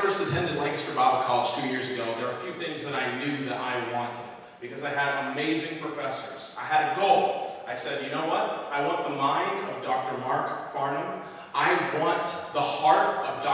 first attended Lancaster Bible College 2 years ago, there were a few things that I knew that I wanted because I had amazing professors. I had a goal. I said, you know what? I want the mind of Dr. Mark Farnham. I want the heart of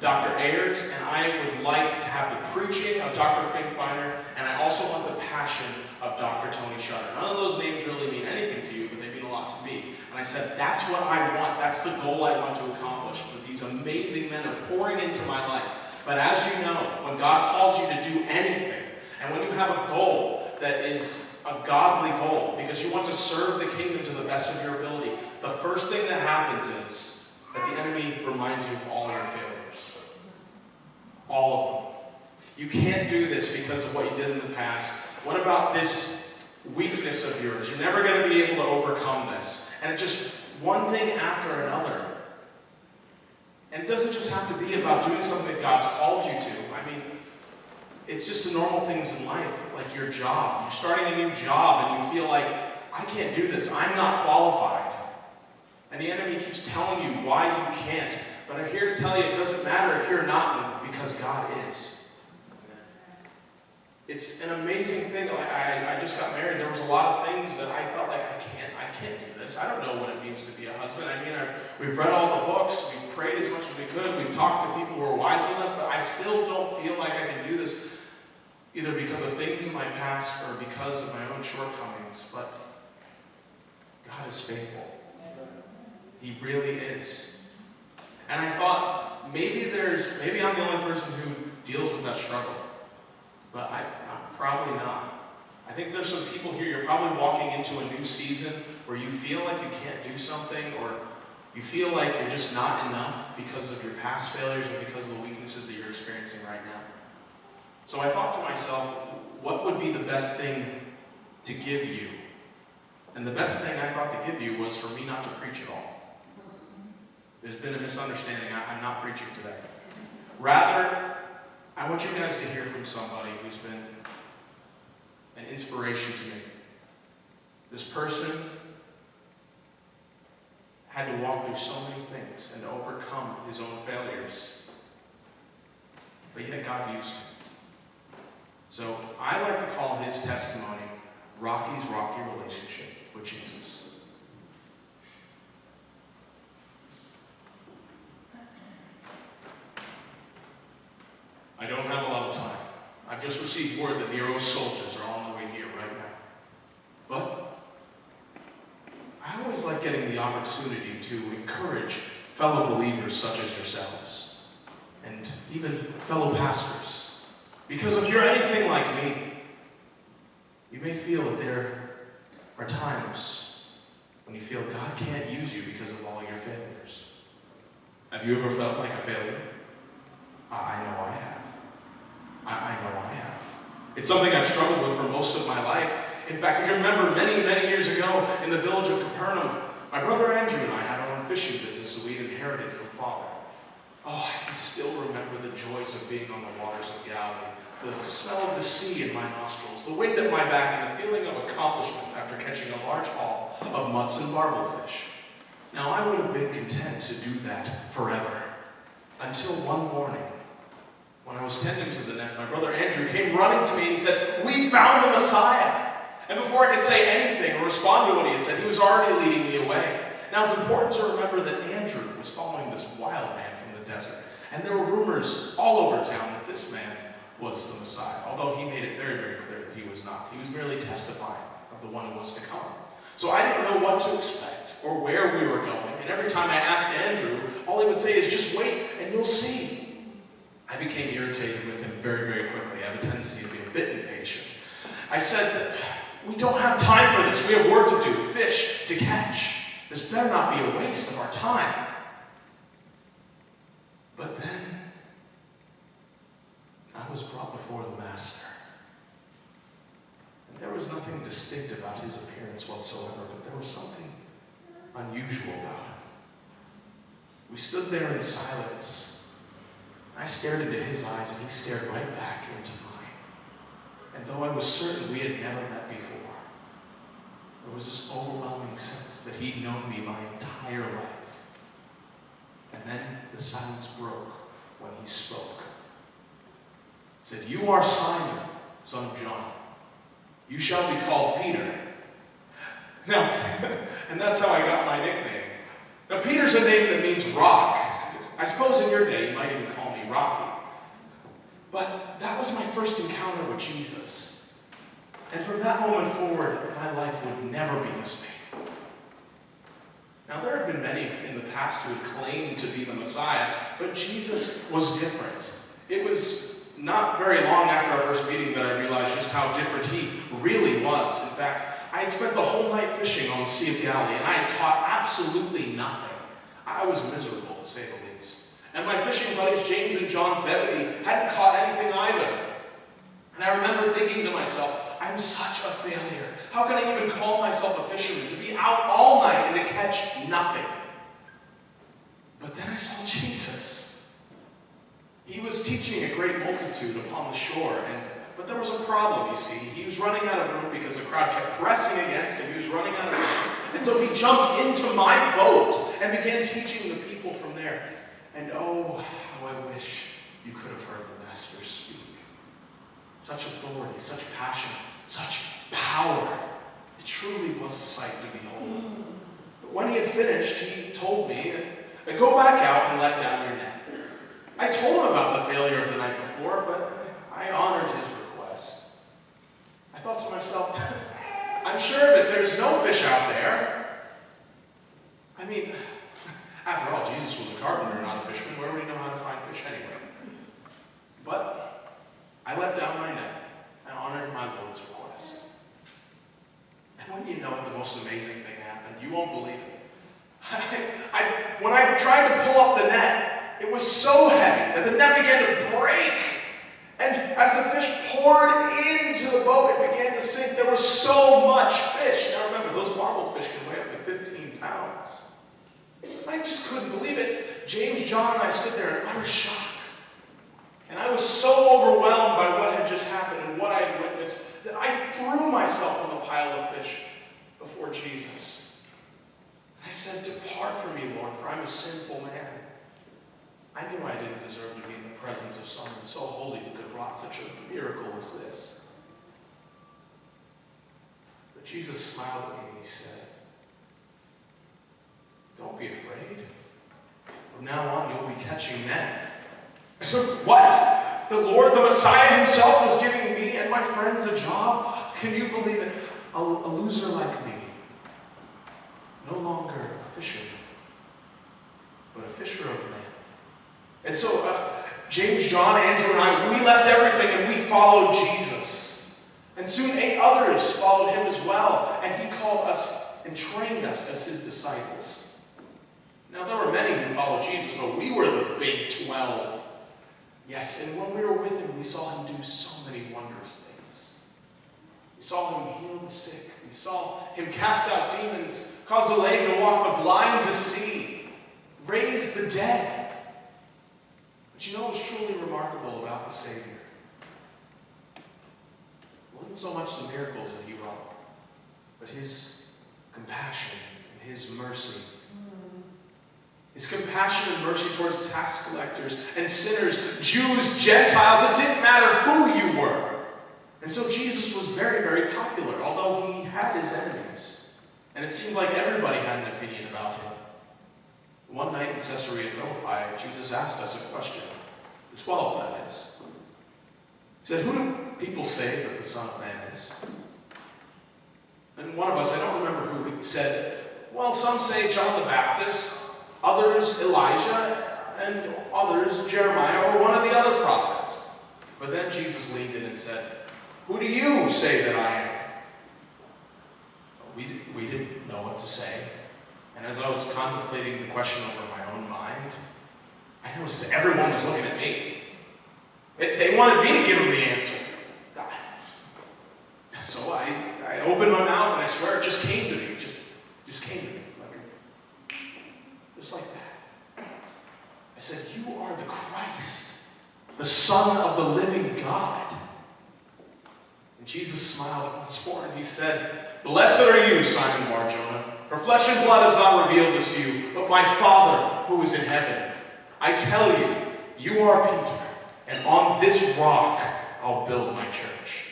Dr. Ayers, and I would like to have the preaching of Dr. Finkbeiner, and I also want the passion of Dr. Tony Shutter. None of those names really mean anything to you, but they mean a lot to me. And I said, that's what I want. That's the goal I want to accomplish. But these amazing men are pouring into my life. But as you know, when God calls you to do anything, and when you have a goal that is a godly goal, because you want to serve the kingdom to the best of your ability, the first thing that happens is that the enemy reminds you of all your failures. All of them. You can't do this because of what you did in the past. What about this weakness of yours? You're never going to be able to overcome this. And it's just one thing after another. And it doesn't just have to be about doing something that God's called you to. I mean, it's just the normal things in life, like your job. You're starting a new job and you feel like, I can't do this. I'm not qualified. And the enemy keeps telling you why you can't. But I'm here to tell you it doesn't matter if you're not, because God is. It's an amazing thing. I just got married. There was a lot of things that I felt like I can't do this. I don't know what it means to be a husband. I mean, we've read all the books. We've prayed as much as we could. We've talked to people who are wiser than us, but I still don't feel like I can do this, either because of things in my past or because of my own shortcomings. But God is faithful. He really is. And I thought, maybe I'm the only person who deals with that struggle. But I'm probably not. I think there's some people here, you're probably walking into a new season where you feel like you can't do something, or you feel like you're just not enough because of your past failures or because of the weaknesses that you're experiencing right now. So I thought to myself, what would be the best thing to give you? And the best thing I thought to give you was for me not to preach at all. There's been a misunderstanding. I'm not preaching today. Rather, I want you guys to hear from somebody who's been an inspiration to me. This person had to walk through so many things and to overcome his own failures. But yet God used him. So I like to call his testimony Rocky's rocky relationship with Jesus. I don't have a lot of time. I've just received word that Nero's soldiers are on the way here right now. But I always like getting the opportunity to encourage fellow believers such as yourselves, and even fellow pastors. Because if you're anything like me, you may feel that there are times when you feel God can't use you because of all your failures. Have you ever felt like a failure? I know I have. I know I have. It's something I've struggled with for most of my life. In fact, I can remember many, many years ago in the village of Capernaum, my brother Andrew and I had our own fishing business that we'd inherited from Father. Oh, I can still remember the joys of being on the waters of Galilee, the smell of the sea in my nostrils, the wind at my back, and the feeling of accomplishment after catching a large haul of mutts and barbelfish. Now, I would have been content to do that forever, until one morning, when I was tending to the nets, my brother Andrew came running to me and he said, "We found the Messiah." And before I could say anything or respond to what he had said, he was already leading me away. Now it's important to remember that Andrew was following this wild man from the desert. And there were rumors all over town that this man was the Messiah, although he made it very, very clear that he was not. He was merely testifying of the one who was to come. So I didn't know what to expect or where we were going. And every time I asked Andrew, all he would say is, "Just wait and you'll see." I became irritated with him very, very quickly. I have a tendency to be a bit impatient. I said, "We don't have time for this. We have work to do, fish to catch. This better not be a waste of our time." But then, I was brought before the Master. And there was nothing distinct about his appearance whatsoever, but there was something unusual about him. We stood there in silence. I stared into his eyes, and he stared right back into mine. And though I was certain we had never met before, there was this overwhelming sense that he'd known me my entire life. And then the silence broke when he spoke. He said, "You are Simon, son of John. You shall be called Peter." Now, and that's how I got my nickname. Now, Peter's a name that means rock. I suppose in your day you might even call me Rocky. But that was my first encounter with Jesus. And from that moment forward, my life would never be the same. Now, there have been many in the past who had claimed to be the Messiah, but Jesus was different. It was not very long after our first meeting that I realized just how different he really was. In fact, I had spent the whole night fishing on the Sea of Galilee, and I had caught absolutely nothing. I was miserable, to say the least. And my fishing buddies, James and John Zebedee, hadn't caught anything either. And I remember thinking to myself, I'm such a failure. How can I even call myself a fisherman, to be out all night and to catch nothing? But then I saw Jesus. He was teaching a great multitude upon the shore, but there was a problem, you see. He was running out of room because the crowd kept pressing against him. He was running out of room. And so he jumped into my boat and began teaching the people from there. And oh, how I wish you could have heard the Master speak. Such authority, such passion, such power. It truly was a sight to behold. But when he had finished, he told me, "Go back out and let down your net." I told him about the failure of the night before, but I honored his request. I thought to myself, I'm sure that there's no fish out there. I mean, after all, Jesus was a carpenter, not a fisherman. Where would he know how to find fish anyway? But I let down my net and honored my Lord's request. And when you know it, the most amazing thing happened. You won't believe it. When I tried to pull up the net, it was so heavy that the net began to break. And as the fish poured into the boat, it began to sink. There was so much fish. Now remember, those marble fish can weigh up to 15 pounds. I just couldn't believe it. James, John, and I stood there in utter shock. And I was so overwhelmed by what had just happened and what I had witnessed that I threw myself on the pile of fish before Jesus. I said, "Depart from me, Lord, for I'm a sinful man." I knew I didn't deserve to be in the presence of someone so holy who could wrought such a miracle as this. But Jesus smiled at me and he said, "Don't be afraid. From now on, you'll be catching men." I said, "What? The Lord, the Messiah himself was giving me and my friends a job? Can you believe it? A loser like me. No longer a fisherman, but a fisher of men." And so James, John, Andrew, and I, we left everything and we followed Jesus. And soon 8 others followed him as well. And he called us and trained us as his disciples. Now there were many who followed Jesus, but we were the big 12. Yes, and when we were with him, we saw him do so many wondrous things. We saw him heal the sick. We saw him cast out demons, cause the lame to walk, the blind to see, raise the dead. But you know what's truly remarkable about the Savior? It wasn't so much the miracles that he wrought, but his compassion and his mercy. His compassion and mercy towards tax collectors and sinners, Jews, Gentiles. It didn't matter who you were. And so Jesus was very, very popular, although he had his enemies. And it seemed like everybody had an opinion about him. One night in Caesarea Philippi, Jesus asked us a question. The 12, that is. He said, "Who do people say that the Son of Man is?" And one of us, I don't remember who, said, "Well, some say John the Baptist, others Elijah, and others Jeremiah, or one of the other prophets." But then Jesus leaned in and said, "Who do you say that I am?" We didn't know what to say. And as I was contemplating the question over my own mind, I noticed that everyone was looking at me. They wanted me to give them the answer. So I opened my mouth and I swear it just came to me. Just came to me. Just like that. I said, "You are the Christ, the Son of the living God." And Jesus smiled once more and he said, "Blessed are you, Simon Bar-Jonah, for flesh and blood has not revealed this to you, but my Father who is in heaven. I tell you, you are Peter, and on this rock I'll build my church.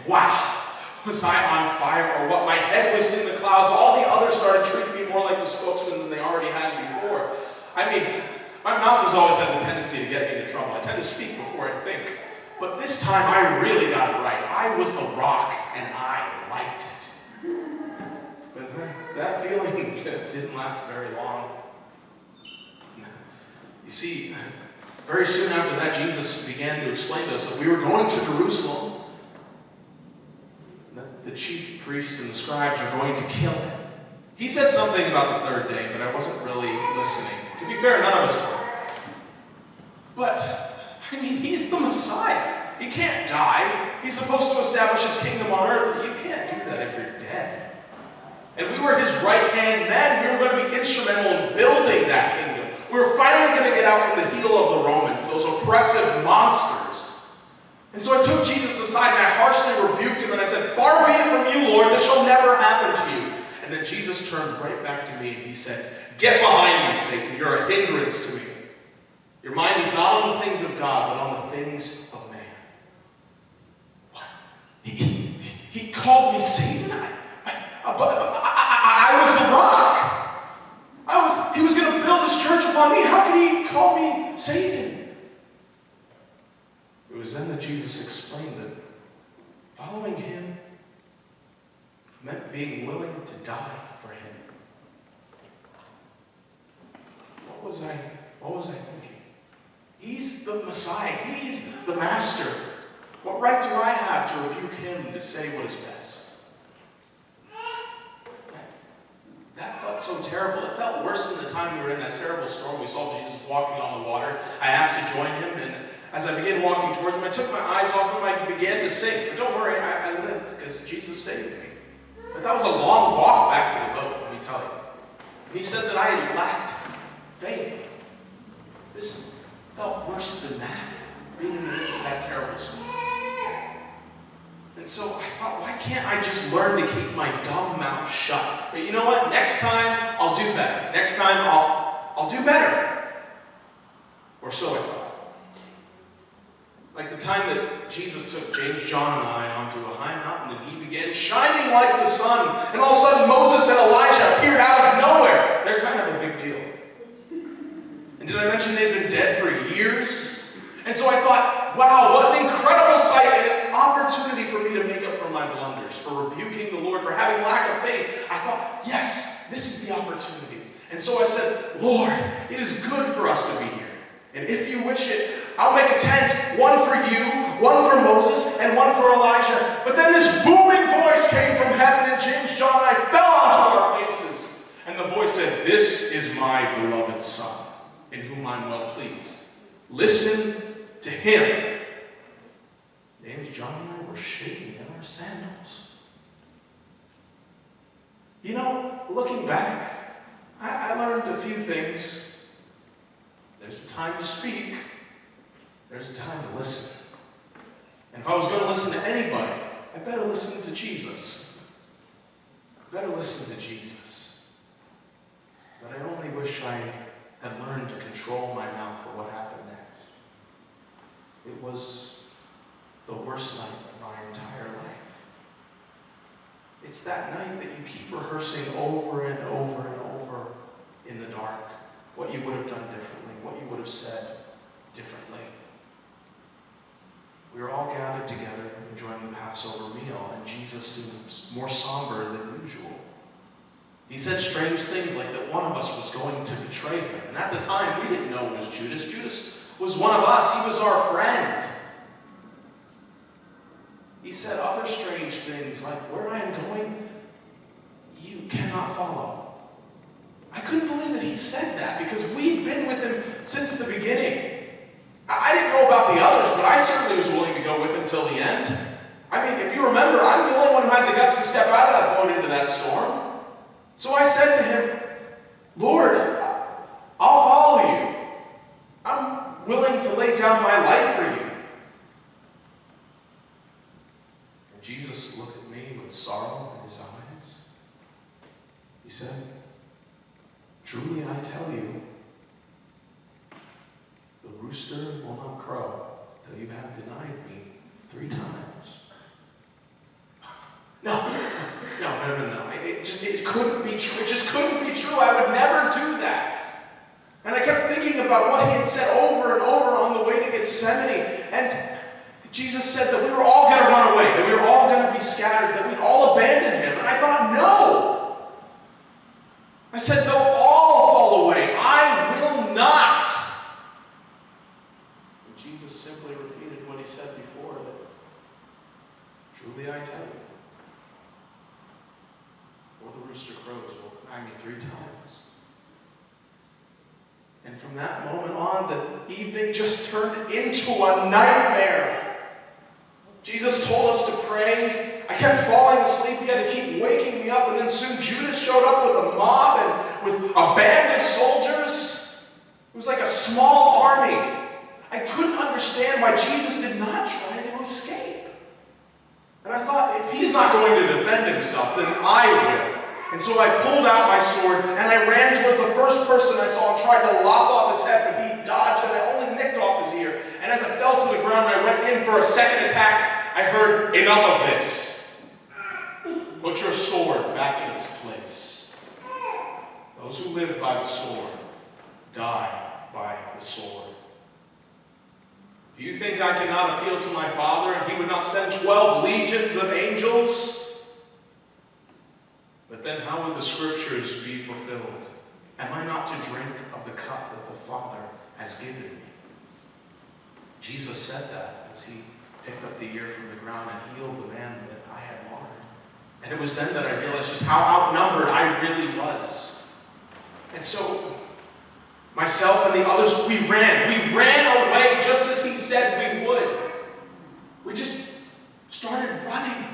Wow! Was I on fire or what? My head was in the clouds. All the others started treating me more like the spokesman than they already had before. I mean, my mouth has always had the tendency to get me into trouble. I tend to speak before I think. But this time I really got it right. I was the rock, and I liked it. But that feeling didn't last very long. You see, very soon after that, Jesus began to explain to us that we were going to Jerusalem. The chief priests and the scribes are going to kill him. He said something about the third day, but I wasn't really listening. To be fair, none of us were. But, I mean, he's the Messiah. He can't die. He's supposed to establish his kingdom on earth. You can't do that if you're dead. And we were his right-hand men. We were going to be instrumental in building that kingdom. We were finally going to get out from the heel of the Romans, those oppressive monsters. And so I took Jesus aside and I harshly rebuked him and I said, "Far be it from you, Lord, this shall never happen to you." And then Jesus turned right back to me and he said, "Get behind me, Satan. You're a hindrance to me. Your mind is not on the things of God, but on the things of man." What? He called me Satan? I was the rock. He was going to build his church upon me. How could he call me Satan? It was then that Jesus explained that following him meant being willing to die for him. What was I thinking? He's the Messiah. He's the Master. What right do I have to rebuke him to say what is best? That felt so terrible. It felt worse than the time we were in that terrible storm. We saw Jesus walking on the water. I asked to join him, and as I began walking towards him, I took my eyes off him. I began to sink. But don't worry, I lived because Jesus saved me. But that was a long walk back to the boat, let me tell you. He said that I lacked faith. This felt worse than that, being in the midst of that terrible storm. And so I thought, why can't I just learn to keep my dumb mouth shut? But you know what? Next time, I'll do better. Next time, I'll do better. Or so I thought. Like the time that Jesus took James, John, and I onto a high mountain and he began shining like the sun. And all of a sudden Moses and Elijah appeared out of nowhere. They're kind of a big deal. And did I mention they'd been dead for years? And so I thought, wow, what an incredible sight and an opportunity for me to make up for my blunders, for rebuking the Lord, for having lack of faith. I thought, yes, this is the opportunity. And so I said, "Lord, it is good for us to be here. And if you wish it, I'll make a tent, one for you, one for Moses, and one for Elijah." But then this booming voice came from heaven, and James, John, and I fell onto our faces. And the voice said, "This is my beloved Son, in whom I'm well pleased. Listen to him." James, John, and I were shaking in our sandals. You know, looking back, I learned a few things. There's a time to speak. There's a time to listen. And if I was going to listen to anybody, I better listen to Jesus. I better listen to Jesus. But I only wish I had learned to control my mouth for what happened next. It was the worst night of my entire life. It's that night that you keep rehearsing over and over and over in the dark what you would have done differently, what you would have said differently. We were all gathered together enjoying the Passover meal, and Jesus seems more somber than usual. He said strange things like that one of us was going to betray him. And at the time, we didn't know it was Judas. Judas was one of us. He was our friend. He said other strange things like, "Where I am going, you cannot follow." I couldn't believe that he said that because we'd been with him since the beginning. I didn't know about the others, but I certainly was willing to go with him till the end. I mean, if you remember, I'm the only one who had the guts to step out of that boat into that storm. So I said to him, "Lord, I'll follow you. I'm willing to lay down my life for you." And Jesus looked at me with sorrow in his eyes. He said, "Truly I tell you, rooster will not crow till you have denied me 3 times. No. It couldn't be true. It just couldn't be true. I would never do that. And I kept thinking about what he had said over and over on the way to Gethsemane. And Jesus said that we were all going to run away, that we were all going to be scattered, that we'd all abandon him. And I thought, no. I said, they'll all fall away. I will not. And Jesus simply repeated what he said before, that truly I tell you, before the rooster crows, will deny me 3 times. And from that moment on, the evening just turned into a nightmare. Jesus told us to pray. I kept falling asleep. He had to keep waking me up. And then soon Judas showed up with a mob and with a band of soldiers. It was like a small army. I couldn't understand why Jesus did not try to escape. And I thought, if he's not going to defend himself, then I will. And so I pulled out my sword and I ran towards the first person I saw and tried to lop off his head, but he dodged and I only nicked off his ear. And as I fell to the ground and I went in for a second attack, I heard, enough of this. Put your sword back in its place. Those who live by the sword die by the sword. Do you think I cannot appeal to my Father and he would not send 12 legions of angels? But then how would the scriptures be fulfilled? Am I not to drink of the cup that the Father has given me? Jesus said that as he picked up the ear from the ground and healed the man that I had marred. And it was then that I realized just how outnumbered I really was. And so, myself and the others, we ran away just as he said we would. We just started running.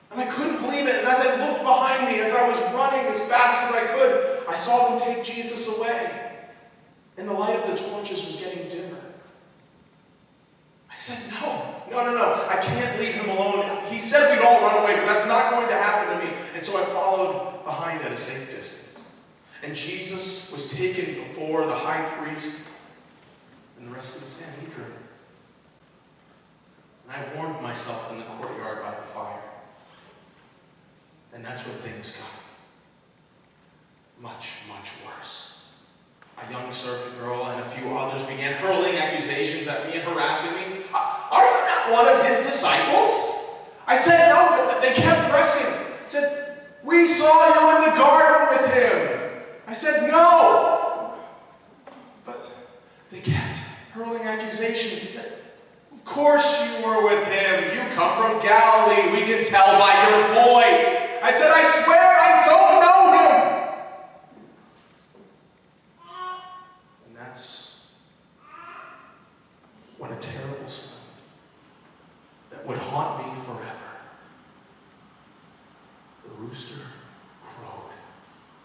And I couldn't believe it. And as I looked behind me, as I was running as fast as I could, I saw them take Jesus away. And the light of the torches was getting dimmer. I said, no. I can't leave him alone. He said we'd all run away, but that's not going to happen to me. And so I followed behind at a safe distance. And Jesus was taken before the high priest and the rest of the Sanhedrin. And I warmed myself in the courtyard by the fire. And that's when things got much, much worse. A young servant girl and a few others began hurling accusations at me and harassing me. Are you not one of his disciples? I said no, but they kept pressing. I said, we saw you in the garden with him. I said no. But they kept hurling accusations. He said, of course you were with him. You come from Galilee. We can tell by your voice. I said, I swear I don't know him. And that's when a terrible sound that would haunt me forever. The rooster crowed,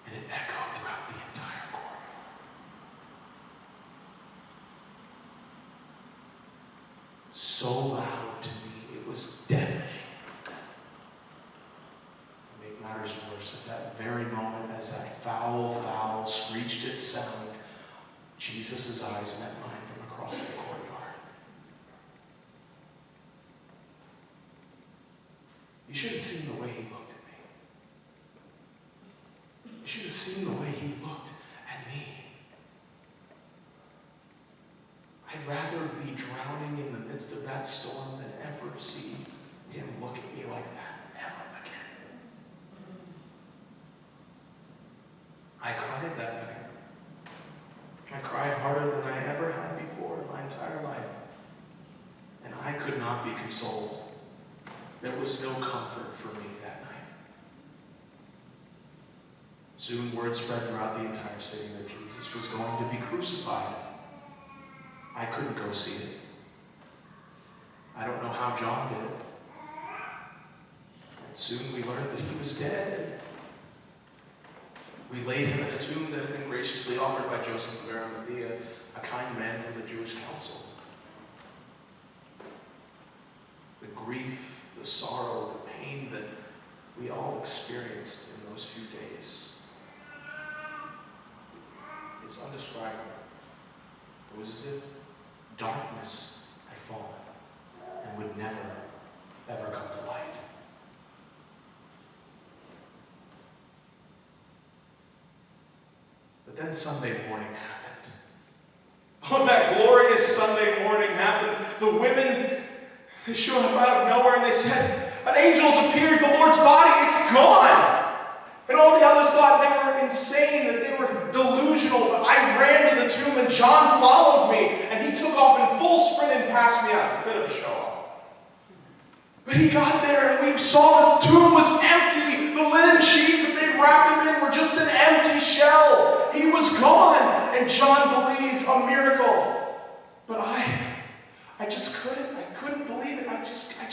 and it echoed throughout the entire corridor. So loud to me, it was deafening. Matters worse, at that very moment, as that foul screeched its sound, Jesus' eyes met mine from across the courtyard. You should have seen the way he looked at me. You should have seen the way he looked at me. I'd rather be drowning in the midst of that storm than ever see him look at me like that. I cried that night. I cried harder than I ever had before in my entire life. And I could not be consoled. There was no comfort for me that night. Soon word spread throughout the entire city that Jesus was going to be crucified. I couldn't go see it. I don't know how John did it. And soon we learned that he was dead. We laid him in a tomb that had been graciously offered by Joseph of Arimathea, a kind man from the Jewish council. The grief, the sorrow, the pain that we all experienced in those few days is indescribable. It was as if darkness had fallen and would never, ever come to light. But then Sunday morning happened. Oh, that glorious Sunday morning happened. The women, they showed up out of nowhere and they said, an angel's appeared, the Lord's body, it's gone. And all the others thought they were insane, that they were delusional. But I ran to the tomb and John followed me. And he took off in full sprint and passed me out. It's a bit of a show-off. But he got there and we saw the tomb was empty. The linen sheets that they'd wrapped him in were just an empty shell. He was gone. And John believed a miracle. But I just couldn't. I couldn't believe it. I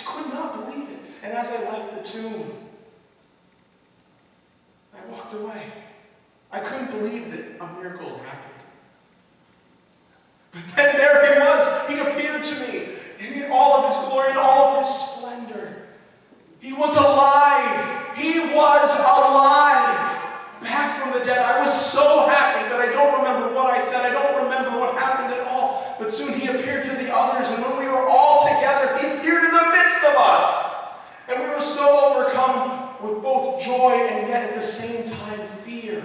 could not believe it. And as I left the tomb, I walked away. I couldn't believe that a miracle had happened. But then there he was. He appeared to me in all of his glory and all of his splendor. He was alive. He was alive. Back from the dead. I was so happy that I don't remember what I said. I don't remember what happened at all. But soon he appeared to the others, and when we were all together, he appeared in the midst of us. And we were so overcome with both joy and yet at the same time fear.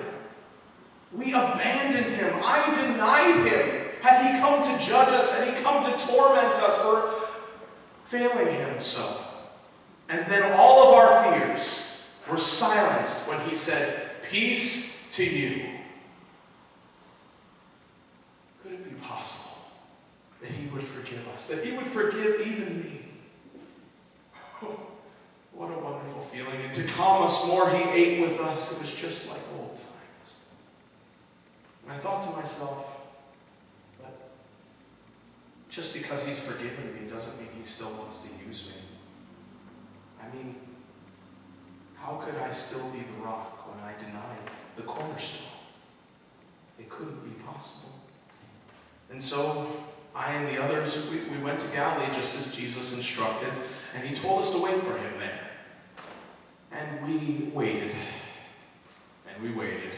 We abandoned him. I denied him. Had he come to judge us, had he come to torment us for failing him so. And then all of our fears were silenced when he said, peace to you. Could it be possible that he would forgive us, that he would forgive even me? Oh, what a wonderful feeling. And to calm us more, he ate with us. It was just like old times. And I thought to myself, but just because he's forgiven me doesn't mean he still wants to use me. I mean, how could I still be the rock when I denied the cornerstone? It couldn't be possible. And so I and the others, we went to Galilee just as Jesus instructed, and he told us to wait for him there. And we waited, and we waited,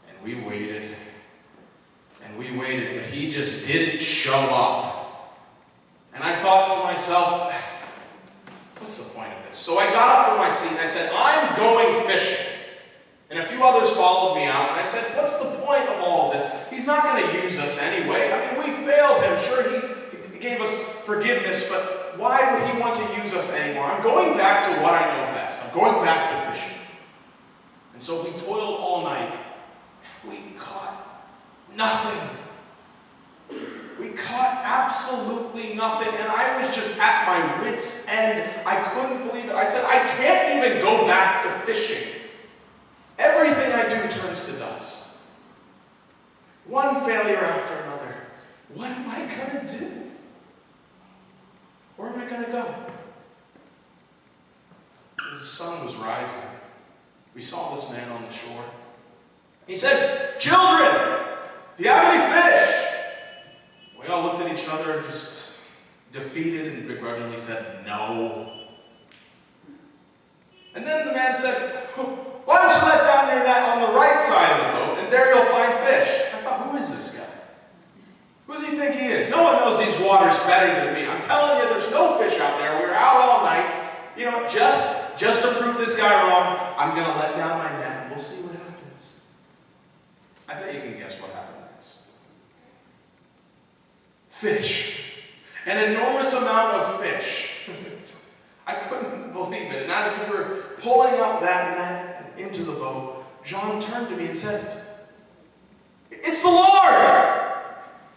and we waited, and we waited, but he just didn't show up. And I thought to myself, what's the point of this? So I got up from my seat and I said, I'm going fishing. And a few others followed me out, and I said, what's the point of all of this? He's not going to use us anyway. I mean, we failed him. Sure, he gave us forgiveness, but why would he want to use us anymore? I'm going back to what I know best. I'm going back to fishing. And so we toiled all night. We caught nothing. We caught absolutely nothing, and I was just at my wit's end. I couldn't believe it. I said, I can't even go back to fishing. Everything I do turns to dust. One failure after another. What am I going to do? Where am I going to go? The sun was rising. We saw this man on the shore. He said, children, do you have any fish? We all looked at each other, just defeated, and begrudgingly said, no. And then the man said, why don't you let down your net on the right side of the boat, and there you'll find fish. I thought, who is this guy? Who does he think he is? No one knows these waters better than me. I'm telling you, there's no fish out there. We were out all night. You know, just to prove this guy wrong, I'm going to let down my net, and we'll see what happens. I bet you can guess what happened next. Fish. An enormous amount of fish. I couldn't believe it. And as we were pulling out that net into the boat, John turned to me and said, it's the Lord!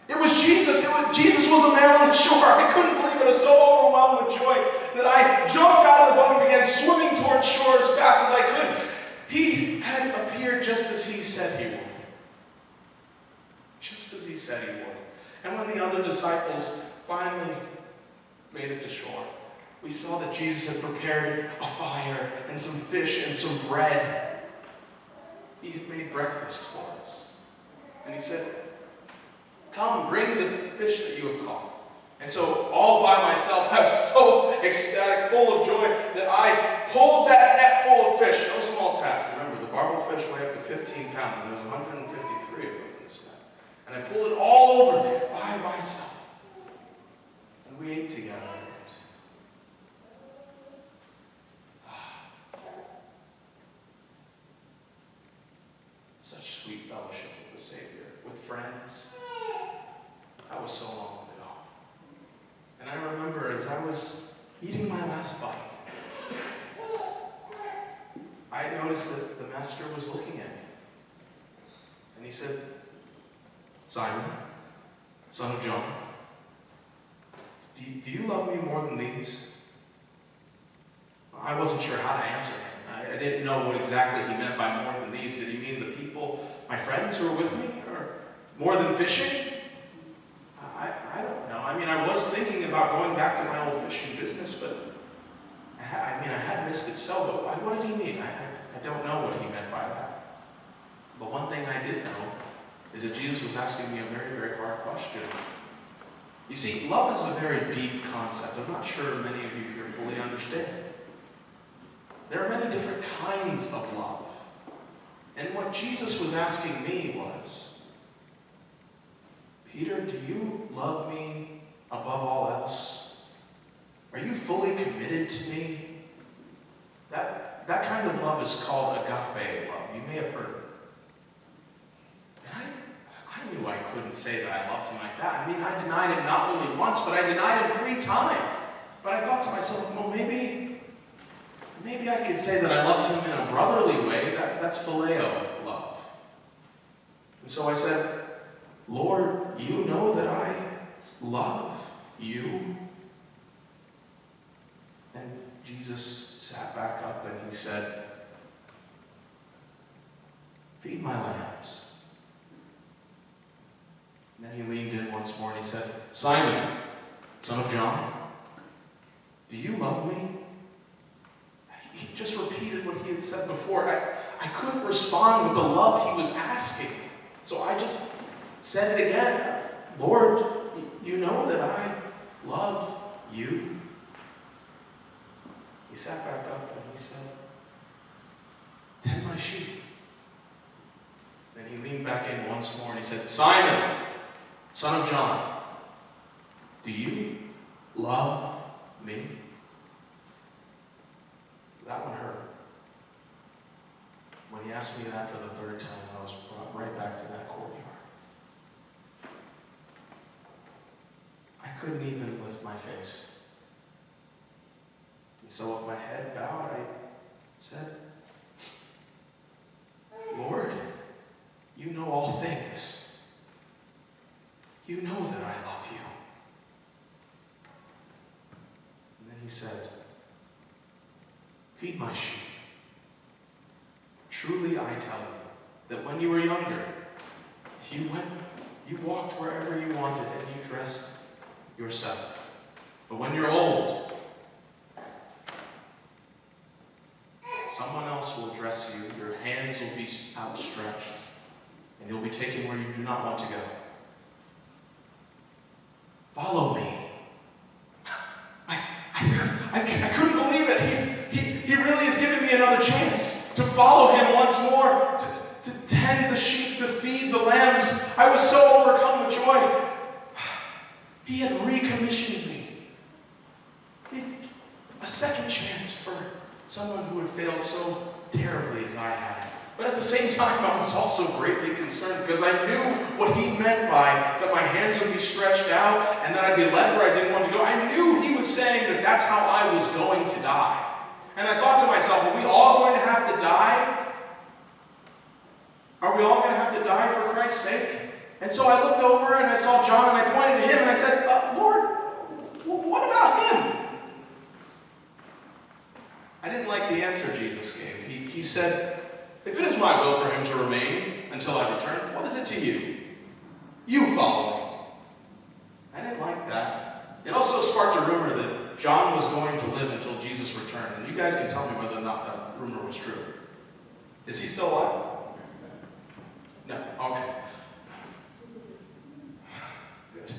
It was Jesus. Jesus was a man on the shore. I couldn't believe it. I was so overwhelmed with joy that I jumped out of the boat and began swimming towards shore as fast as I could. He had appeared just as he said he would. Just as he said he would. And when the other disciples finally made it to shore, we saw that Jesus had prepared a fire and some fish and some bread. He had made breakfast for us. And he said, come, bring the fish that you have caught. And so, all by myself, I was so ecstatic, full of joy, that I pulled that net full of fish. No small task. Remember, the barbel fish weigh up to 15 pounds, and there's 153 of them in this net. And I pulled it all over there by myself. ate together. Such sweet fellowship with the Savior, with friends. That was so long ago. And I remember as I was eating my last bite, I noticed that the Master was looking at me. And he said, "Simon, son of John, do you love me more than these?" I wasn't sure how to answer him. I didn't know what exactly he meant by more than these. Did he mean the people, my friends who were with me? Or more than fishing? I don't know. I mean, I was thinking about going back to my old fishing business, but I had missed it so, but what did he mean? I don't know what he meant by that. But one thing I did know is that Jesus was asking me a very, very hard question. You see, love is a very deep concept. I'm not sure many of you here fully understand it. There are many different kinds of love. And what Jesus was asking me was, Peter, do you love me above all else? Are you fully committed to me? That kind of love is called agape love. You may have heard of it. And I knew I couldn't say that I loved him like that. I mean, I denied him not only once, but I denied him 3 times. But I thought to myself, well, maybe I could say that I loved him in a brotherly way. That's phileo love. And so I said, Lord, you know that I love you. And Jesus sat back up and he said, feed my lambs. And then he leaned in once more and he said, Simon, son of John, do you love me? He just repeated what he had said before. I couldn't respond with the love he was asking. So I just said it again. Lord, you know that I love you. He sat back up and he said, tend my sheep. Then he leaned back in once more and he said, Simon, son of John, do you love me? That one hurt. When he asked me that for the 3rd time, I was brought right back to that courtyard. I couldn't even lift my face. And so with my head bowed, I said, Lord, you know all things. You know that I love you. And then he said, feed my sheep. Truly I tell you that when you were younger, you walked wherever you wanted and you dressed yourself. But when you're old, someone else will dress you, your hands will be outstretched, and you'll be taken where you do not want to go. Follow me. I couldn't believe it. He really is giving me another chance to follow him once more, to tend the sheep, to feed the lambs. I was so overcome with joy. He had recommissioned me. A second chance for someone who had failed so terribly as I had. But at the same time, I was also greatly concerned because I knew what he meant by that my hands would be stretched out and that I'd be led where I didn't want to go. I knew he was saying that that's how I was going to die. And I thought to myself, are we all going to have to die? Are we all going to have to die for Christ's sake? And so I looked over and I saw John and I pointed to him and I said, Lord, what about him? I didn't like the answer Jesus gave. He said, if it is my will for him to remain until I return, what is it to you? You follow me. I didn't like that. It also sparked a rumor that John was going to live until Jesus returned. And you guys can tell me whether or not that rumor was true. Is he still alive? No. Okay. Good.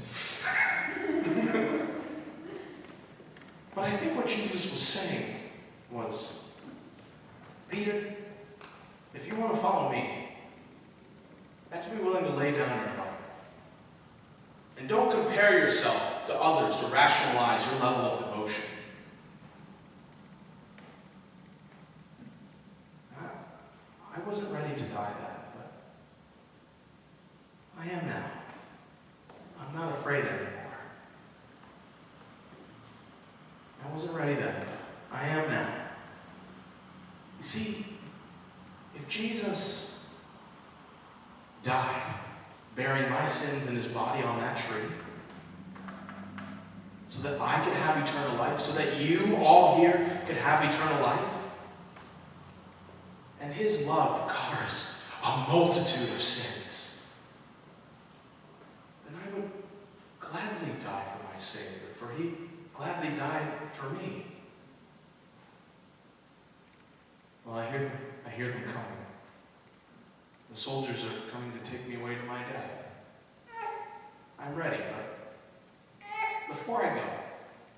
But I think what Jesus was saying was, Peter, if you want to follow me, you have to be willing to lay down your life. And don't compare yourself yourself to others to rationalize your level of devotion. I wasn't ready to die then, but I am now. I'm not afraid anymore. I wasn't ready then, but I am now. You see, if Jesus died, bearing my sins in his body on that tree, so that I could have eternal life, so that you all here could have eternal life, and his love covers a multitude of sins, then I would gladly die for my Savior, for he gladly died for me. Well, I hear them coming. The soldiers are coming to take me away to my death. I'm ready, but before I go,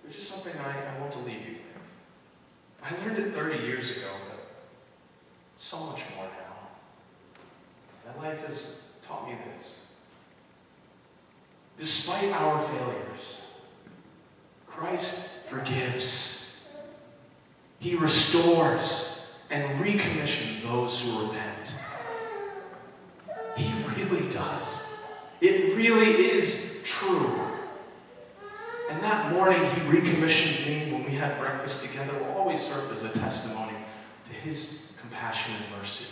there's just something I want to leave you with. I learned it 30 years ago, but so much more now. That life has taught me this. Despite our failures, Christ forgives. He restores and recommissions those who repent. He really does. It really is true. And that morning he recommissioned me when we had breakfast together will always serve as a testimony to his compassion and mercy.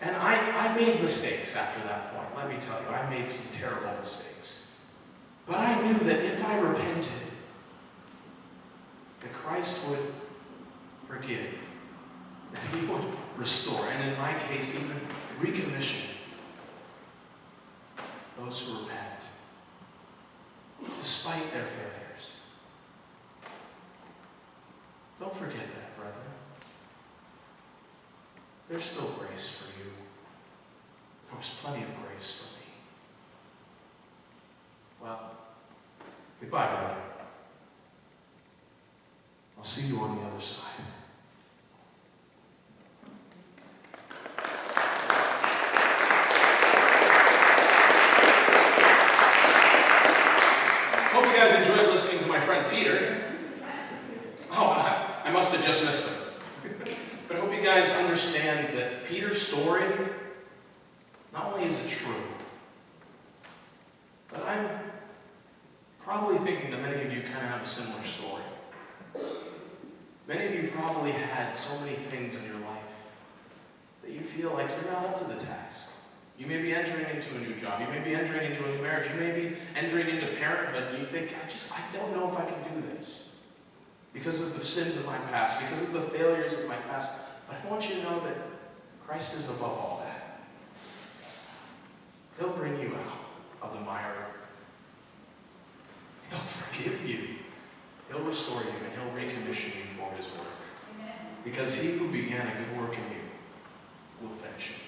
And I made mistakes after that point. Let me tell you, I made some terrible mistakes. But I knew that if I repented, that Christ would forgive, that he would restore, and in my case, even recommission those who repent, despite their failures. Don't forget that, brethren. There's still grace for you. There's plenty of grace for me. Well, goodbye, brethren. I'll see you on the other side. Hope you guys enjoyed listening to my friend Peter. Oh, I must have just missed him. But I hope you guys understand that Peter's story, not only is it true, but I'm probably thinking that many of you kind of have a similar story. Many of you probably had so many things in your life that you feel like you're not up to the task. You may be entering into a new job. You may be entering into a new marriage. You may be entering into parenthood, and you think, I don't know if I can do this because of the sins of my past, because of the failures of my past. But I want you to know that Christ is above all that. He'll bring you out of the mire. He'll forgive you. He'll restore you, and he'll recommission you for his work. Amen. Because he who began a good work in you will finish it.